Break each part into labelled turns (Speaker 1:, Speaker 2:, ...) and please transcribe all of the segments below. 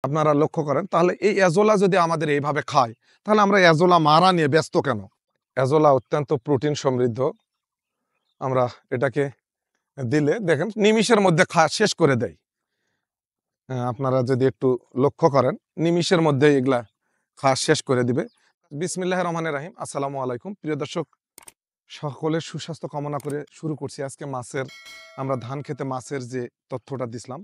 Speaker 1: আপনারা লক্ষ্য করেন, তাহলে এই এজোলা যদি আমাদের এইভাবে খায়, তাহলে আমরা এজোলা মারা নিয়ে ব্যস্ত কেন? এজোলা অত্যন্ত প্রোটিন সমৃদ্ধ। আমরা এটাকে দিলে দেখেন নিমিষের মধ্যে শেষ করে দেয়। আপনারা যদি একটু লক্ষ্য করেন, নিমিষের মধ্যে এগুলা শেষ করে দিবে। বিসমিল্লাহির রহমানির রহিম। আসসালামু আলাইকুম প্রিয় দর্শক, সকলের সুস্বাস্থ্য কামনা করে শুরু করছি আজকে আমরা ধান খেতে মাছের যে তথ্যটা দিছিলাম।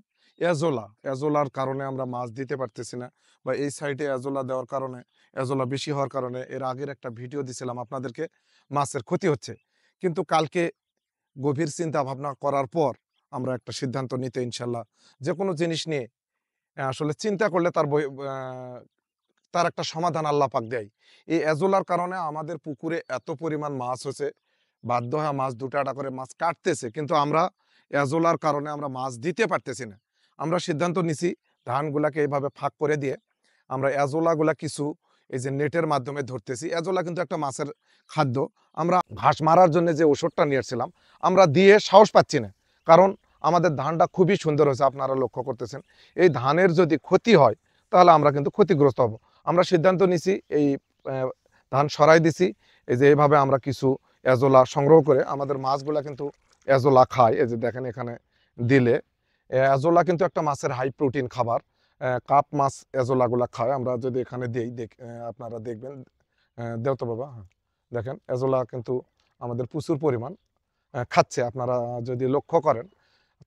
Speaker 1: এজোলার কারণে আমরা মাছ দিতে পারতেছি না, বা এই সাইডে এজোলা দেওয়ার কারণে, এজোলা বেশি হওয়ার কারণে এর আগের একটা ভিডিও দিছিলাম আপনাদেরকে, মাছের ক্ষতি হচ্ছে। কিন্তু কালকে গভীর চিন্তা ভাবনা করার পর আমরা একটা সিদ্ধান্ত নিতে ইনশাল্লাহ, যে কোনো জিনিস নিয়ে আসলে চিন্তা করলে তার একটা সমাধান আল্লাহ পাক দেয়। এই এজোলার কারণে আমাদের পুকুরে এত পরিমাণ মাছ হচ্ছে, বাধ্য হয়ে মাছ দুটাটা করে মাছ কাটতেছে, কিন্তু আমরা এজোলার কারণে আমরা মাছ দিতে পারতেছি না। আমরা সিদ্ধান্ত নিছি ধানগুলাকে এইভাবে ফাঁক করে দিয়ে আমরা এজোলাগুলা কিছু এই যে নেটের মাধ্যমে ধরতেছি। এজোলা কিন্তু একটা মাছের খাদ্য। আমরা ঘাস মারার জন্য যে ওষুধটা নিয়ে এসেছিলাম, আমরা দিয়ে সাহস পাচ্ছি না, কারণ আমাদের ধানটা খুবই সুন্দর হয়েছে, আপনারা লক্ষ্য করতেছেন। এই ধানের যদি ক্ষতি হয় তাহলে আমরা কিন্তু ক্ষতিগ্রস্ত হব। আমরা সিদ্ধান্ত নিছি এই ধান সরাই দিছি, এই যে এইভাবে আমরা কিছু এজোলা সংগ্রহ করে, আমাদের মাছগুলা কিন্তু এজোলা খায়। এই যে দেখেন এখানে দিলে এজোলা কিন্তু একটা মাছের হাই প্রোটিন খাবার। কাপ মাছ এজোলাগুলা খায়। আমরা যদি এখানে দিই, আপনারা দেখবেন, দেও তো বাবা, হ্যাঁ দেখেন এজোলা কিন্তু আমাদের প্রচুর পরিমাণ খাচ্ছে। আপনারা যদি লক্ষ্য করেন,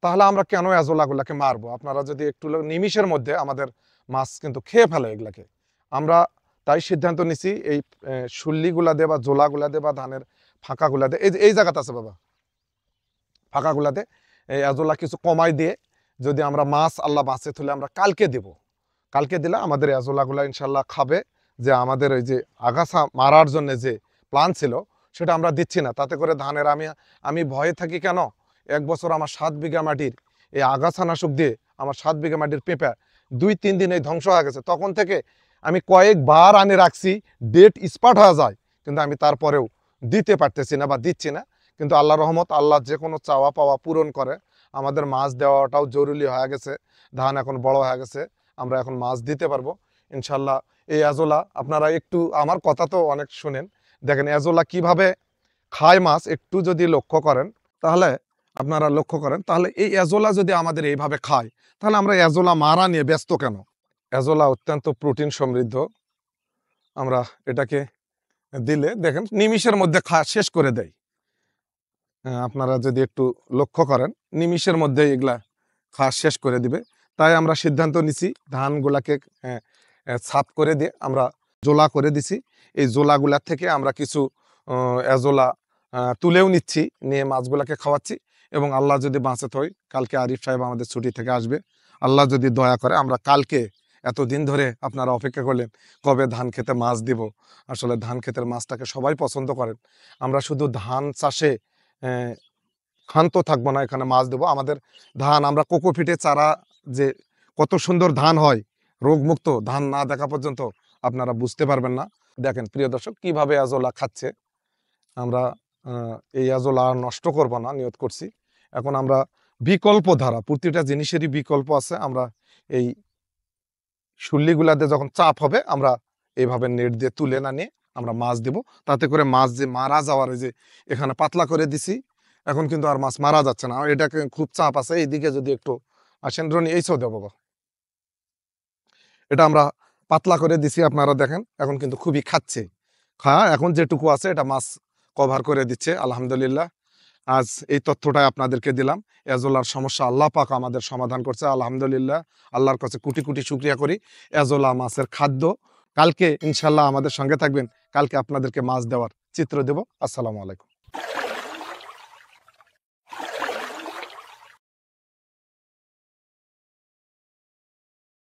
Speaker 1: তাহলে আমরা কেন এজোলাগুলাকে মারবো? আপনারা যদি একটু নিমিষের মধ্যে আমাদের মাছ কিন্তু খেয়ে ফেলে এগুলাকে। আমরা তাই সিদ্ধান্ত নিছি এই শুল্লিগুলা দিয়ে বা জোলাগুলা দিয়ে বা ধানের ফাঁকাগুলা দিয়ে, এই জায়গাতে আছে বাবা, ফাঁকাগুলাতে এই এজোলা কিছু কমাই দিয়ে যদি আমরা মাছ আল্লাহ বাঁচে তুলে আমরা কালকে দিব, কালকে দিলে আমাদের এজোলাগুলা ইনশাল্লাহ খাবে। যে আমাদের ওই যে আগাছা মারার জন্য যে প্ল্যান ছিল সেটা আমরা দিচ্ছি না। তাতে করে ধানের আমি ভয়ে থাকি কেন, এক বছর আমার 7 বিঘা মাটির এই আগাছা নাশক দিয়ে আমার 7 বিঘা মাটির পেঁপা 2-3 দিনে ধ্বংস হয়ে গেছে। তখন থেকে আমি কয়েকবার আনে রাখছি, ডেট স্পার্ট হয়ে যায়, কিন্তু আমি তারপরেও দিতে পারতেছি না বা দিচ্ছি না। কিন্তু আল্লাহ রহমত, আল্লাহ যে কোনো চাওয়া পাওয়া পূরণ করে। আমাদের মাছ দেওয়াটাও জরুরি হয়ে গেছে, ধান এখন বড় হয়ে গেছে, আমরা এখন মাছ দিতে পারবো ইনশাল্লাহ। এই এজোলা আপনারা একটু আমার কথা তো অনেক শুনেন, দেখেন এজোলা কিভাবে খায় মাছ, একটু যদি লক্ষ্য করেন, তাহলে আপনারা লক্ষ্য করেন, তাহলে এই এজোলা যদি আমাদের এইভাবে খায়, তাহলে আমরা এজোলা মারা নিয়ে ব্যস্ত কেন? এজোলা অত্যন্ত প্রোটিন সমৃদ্ধ। আমরা এটাকে দিলে দেখেন নিমিষের মধ্যে শেষ করে দেয়। আপনারা যদি একটু লক্ষ্য করেন, নিমিষের মধ্যে এগুলা শেষ করে দিবে। তাই আমরা সিদ্ধান্ত নিছি ধানগুলাকে ছাপ করে দিয়ে আমরা জোলা করে দিছি। এই জোলাগুলার থেকে আমরা কিছু এজোলা তুলেও নিচ্ছি, নিয়ে মাছগুলাকে খাওয়াচ্ছি। এবং আল্লাহ যদি বাঁচাতে হয়, কালকে আরিফ সাহেব আমাদের ছুটি থেকে আসবে, আল্লাহ যদি দয়া করে আমরা কালকে, এতদিন ধরে আপনারা অপেক্ষা করলেন কবে ধান খেতে মাছ দিব। আসলে ধান ক্ষেতের মাছটাকে সবাই পছন্দ করেন। আমরা শুধু ধান চাষে ক্ষান্ত থাকবো না, এখানে মাছ দেবো। আমাদের ধান, আমরা কোকোপিটে চারা যে কত সুন্দর ধান হয়, রোগমুক্ত ধান না দেখা পর্যন্ত আপনারা বুঝতে পারবেন না। দেখেন প্রিয় দর্শক কিভাবে এজোলা খাচ্ছে। আমরা এই এজোলা নষ্ট করব না, নিয়ত করছি। এখন আমরা বিকল্প ধারা, প্রতিটা জিনিসেরই বিকল্প আছে। আমরা এই শুল্লিগুলাতে যখন চাপ হবে, আমরা এইভাবে নেট দিয়ে তুলে না নিয়ে আমরা মাছ দিব। তাতে করে মাছ যে মারা যাওয়ার, এই যে এখানে পাতলা করে দিছি, এখন কিন্তু আর মাছ মারা যাচ্ছে না। এটাকে খুব চাপ আছে, এইদিকে যদি একটু আসেন রনি, এই সব দেবো, এটা আমরা পাতলা করে দিছি, আপনারা দেখেন এখন কিন্তু খুবই খাচ্ছে। এখন যেটুকু আছে এটা মাছ কভার করে দিচ্ছে আলহামদুলিল্লাহ। আজ এই তথ্যটাই আপনাদেরকে দিলাম। এজোলার সমস্যা আল্লাহ পাক আমাদের সমাধান করছে আলহামদুলিল্লাহ। আল্লাহর কাছে কোটি কোটি শুকরিয়া করি। এজোলা মাছের খাদ্য। কালকে ইনশাল্লাহ আমাদের সঙ্গে থাকবেন, কালকে আপনাদেরকে মাছ দেওয়ার চিত্র দেব। আসসালামু আলাইকুম।